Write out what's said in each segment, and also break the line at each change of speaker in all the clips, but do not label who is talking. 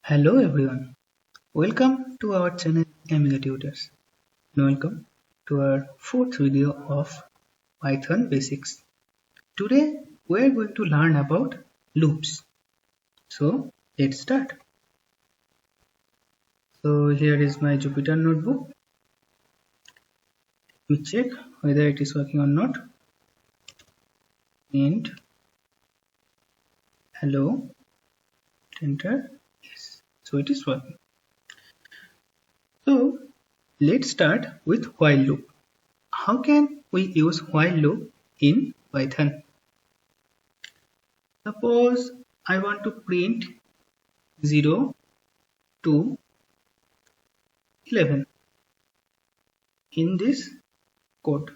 Hello everyone, welcome to our channel Amiga Tutors and welcome to our fourth video of Python Basics. Today we are going to learn about loops. So let's start. So here is my Jupyter notebook. Let me check whether it is working or not. And hello, enter. Yes, so it is working. So let's start with while loop. How can we use while loop in Python? Suppose I want to print 0 to 11 in this code.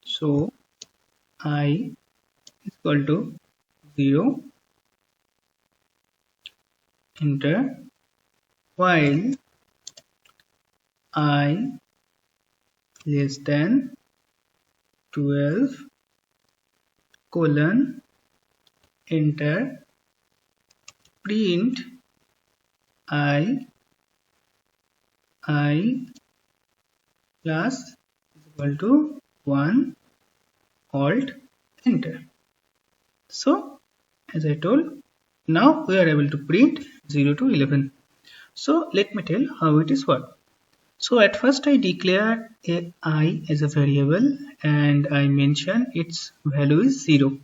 So I is equal to 0, enter, while I less than 12, colon, enter, print I plus is equal to 1, alt, enter. So as I told, now we are able to print 0 to 11. So let me tell how it is work. So at first I declare I as a variable and I mention its value is 0.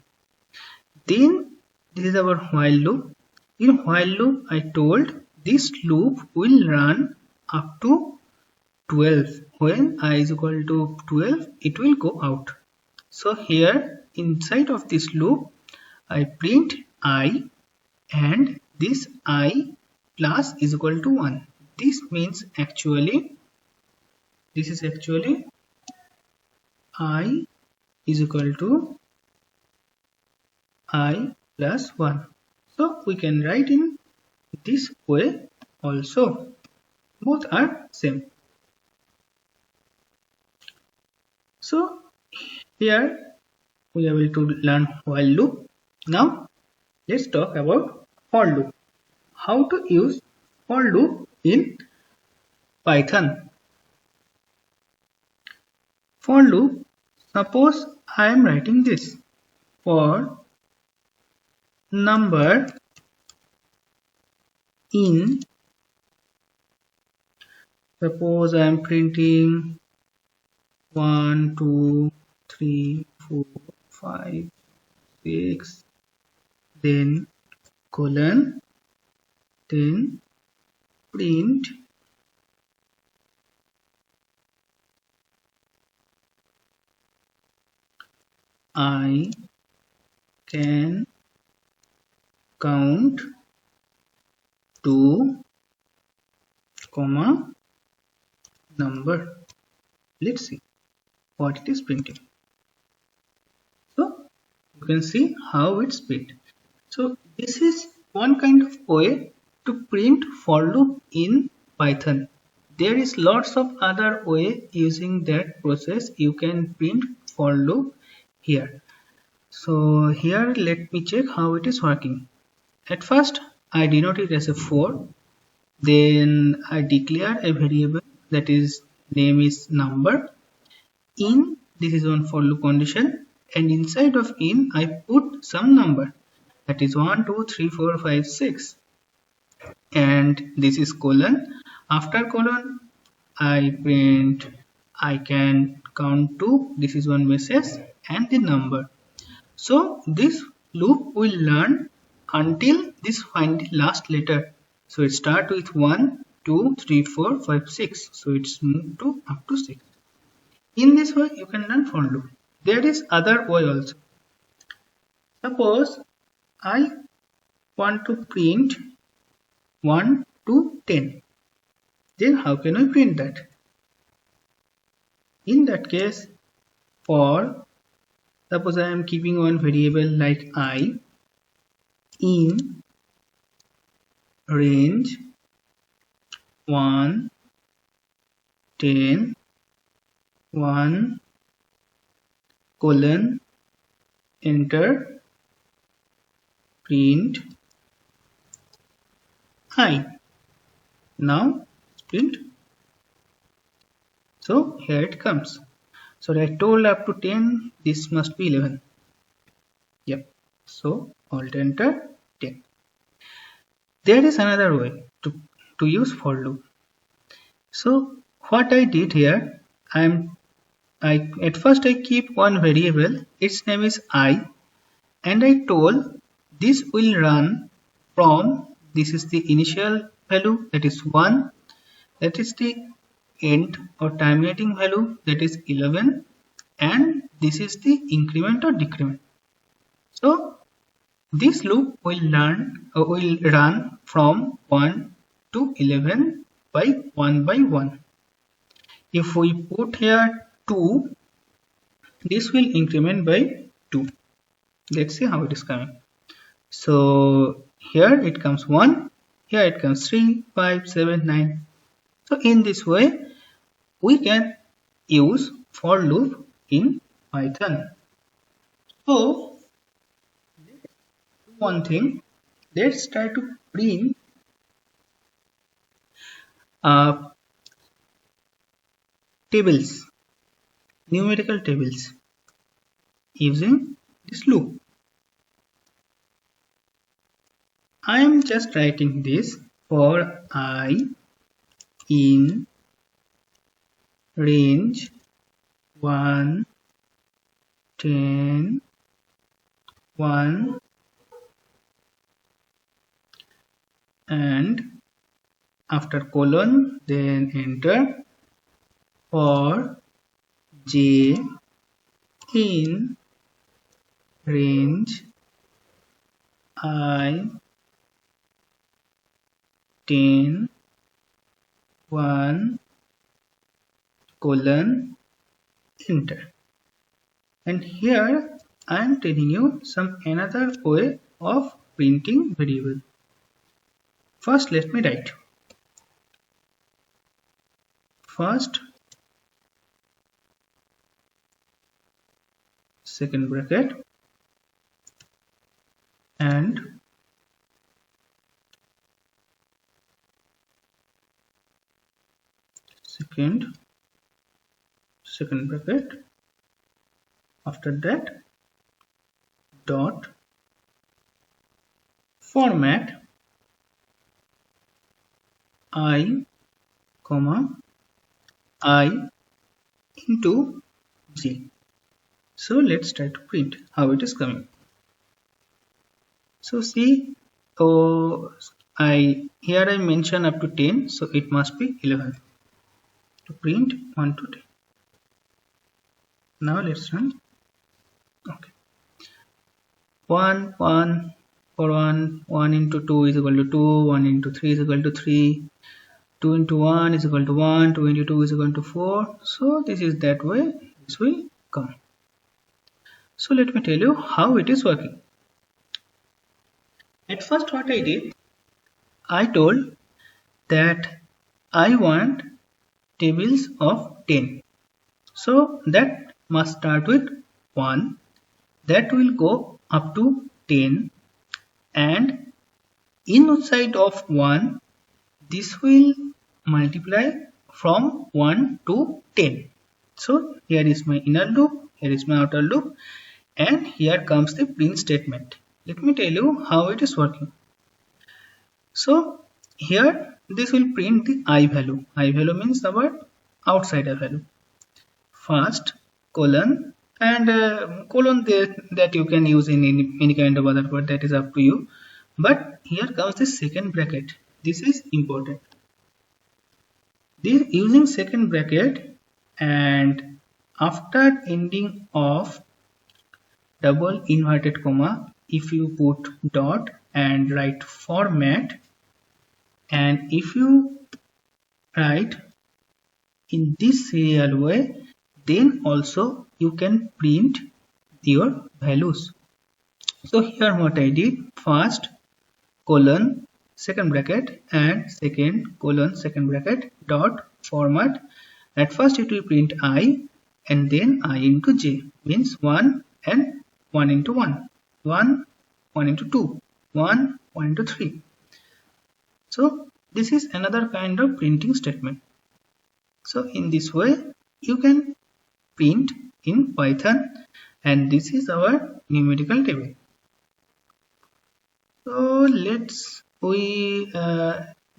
Then this is our while loop. In while loop I told this loop will run up to 12. When I is equal to 12 it will go out. So here inside of this loop I print I and this I plus is equal to 1. This means actually this is actually I is equal to I plus 1. So we can write in this way also. Both are same. So here we are able to learn while loop. Now let's talk about for loop. How to use for loop in Python. For loop, suppose I am writing this for number in, suppose I am printing 1, 2, 3, 4, 5, 6, then colon, then print I can count to, comma, number. Let's see what it is printing. So you can see how it's print. So this is one kind of way to print for loop in Python. There is lots of other way using that process you can print for loop here. So here let me check how it is working. At first I denote it as a 4, then I declare a variable that is name is number. In, this is one for loop condition, and inside of in I put some number, that is 1, 2, 3, 4, 5, 6, and this is colon. After colon I print I can count to, this is one message, and the number. So this loop will learn until this find the last letter. So it start with 1, 2, 3, 4, 5, 6. So it's moved to up to 6. In this way you can learn for loop. There is other way also. Suppose I want to print 1 to 10. Then how can I print that? In that case, for suppose I am keeping one variable like I in range 1, 10, 1, colon, enter, print I. Now print. So here it comes. So I told up to 10, this must be 11. Yep. So Alt Enter 10. There is another way to use for loop. So what I did here, at first I keep one variable, its name is I, and I told this will run from, this is the initial value, that is 1, that is the end or terminating value, that is 11, and this is the increment or decrement. So this loop will run from 1 to 11 by 1. If we put here 2, this will increment by 2. Let's see how it is coming. So here it comes 1, here it comes 3, 5, 7, 9. So in this way, we can use for loop in Python. So one thing, let's try to print tables, numerical tables using this loop. I am just writing this for I in range 1, 10, 1, and after colon then enter for j in range I 10, 1, colon, enter. And here I am telling you some another way of printing variable. First let me write. First second bracket and second bracket, after that dot format I comma I into j. So let's try to print how it is coming. So see, here I mention up to 10, so it must be 11 to print 1 to 10. Now let's run. Okay, 1 for 1 into 2 is equal to 2, 1 into 3 is equal to 3, 2 into 1 is equal to 1, 2 into 2 is equal to 4. So this is that way this will come. So let me tell you how it is working. At first what I did, I told that I want tables of 10. So that must start with 1, that will go up to 10, and inside of 1 this will multiply from 1 to 10. So here is my inner loop, here is my outer loop, and here comes the print statement. Let me tell you how it is working. So here this will print the I value. I value means the word outsider value. First colon, and colon that you can use in any kind of other word, that is up to you. But here comes the second bracket. This is important. This using second bracket, and after ending of double inverted comma, if you put dot and write format, and if you write in this serial way, then also you can print your values. So here what I did, first colon second bracket and second colon second bracket dot format. At first it will print I and then I into j, means 1 and 1 into 1, 1 into 2, 1 into 3. So this is another kind of printing statement. So in this way you can print in Python, and this is our numerical table. So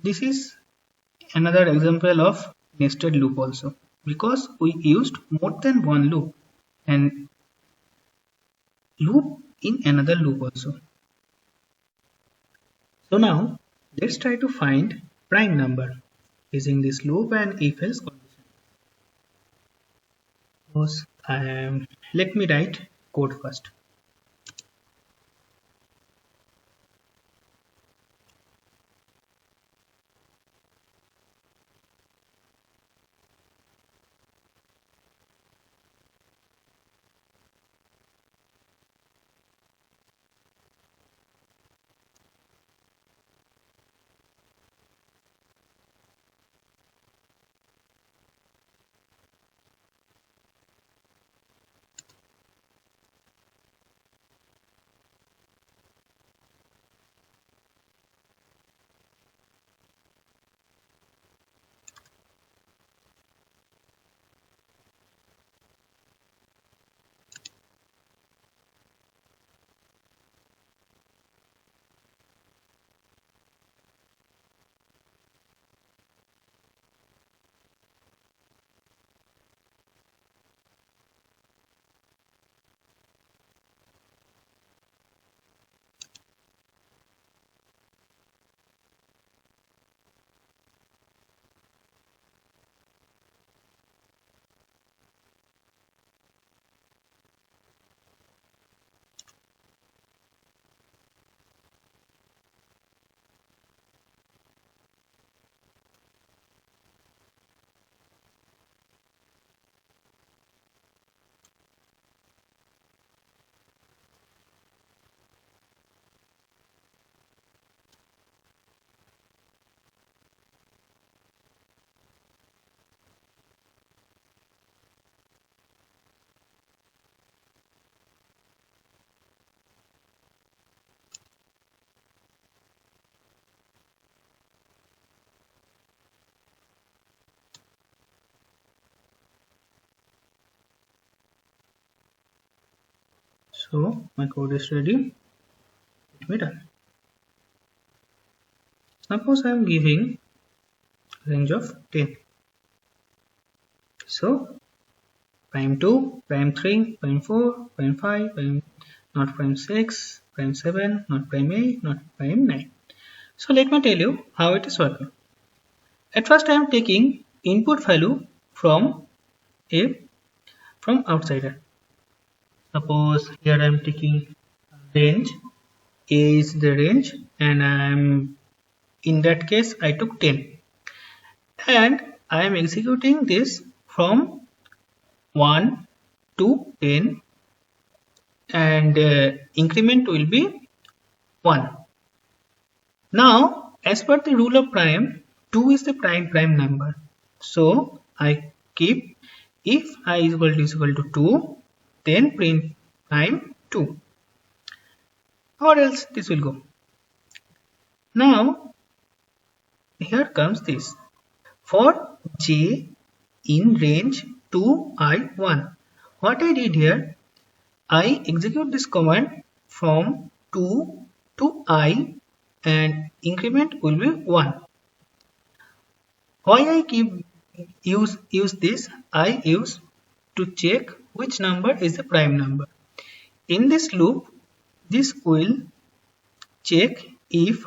this is another example of nested loop also, because we used more than one loop and loop in another loop also. So now let's try to find prime number using this loop and if else condition. Suppose let me write code first. So my code is ready. Let me run. Suppose I am giving range of 10. So prime 2, prime 3, prime 4, prime 5, not prime 6, prime 7, not prime 8, not prime 9. So let me tell you how it is working. At first I am taking input value from outsider. Suppose here I am taking range, A is the range, and in that case I took 10, and I am executing this from 1 to 10, and increment will be 1. Now as per the rule of prime, 2 is the prime number, so I keep if I is equal to 2, then print prime 2, or else this will go. Now here comes this, for j in range 2i1. What I did here, I execute this command from 2 to I, and increment will be 1. Why I keep use this? I use to check which number is the prime number. In this loop, this will check if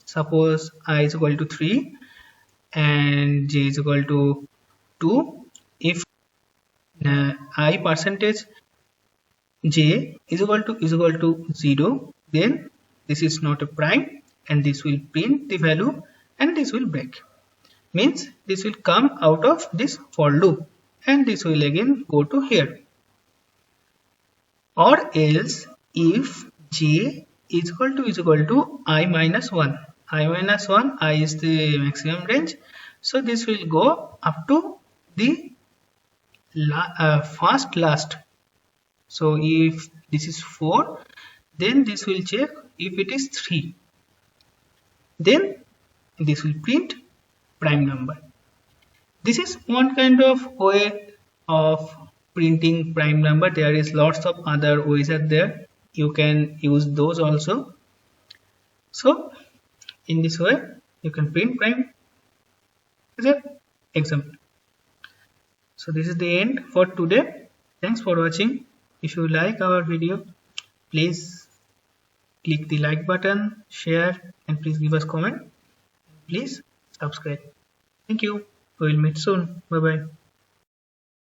suppose I is equal to 3 and j is equal to 2. If I percentage j is equal to 0, then this is not a prime, and this will print the value and this will break. Means this will come out of this for loop, and this will again go to here. Or else if j is equal to I minus 1. I minus 1, I is the maximum range, so this will go up to the first last. So if this is 4, then this will check if it is 3. Then this will print prime number. This is one kind of way of printing prime number. There is lots of other ways are there. You can use those also. So in this way you can print prime as an example. So this is the end for today. Thanks for watching. If you like our video, please click the like button, share, and please give us comment. Please subscribe. Thank you. We will meet soon. Bye bye.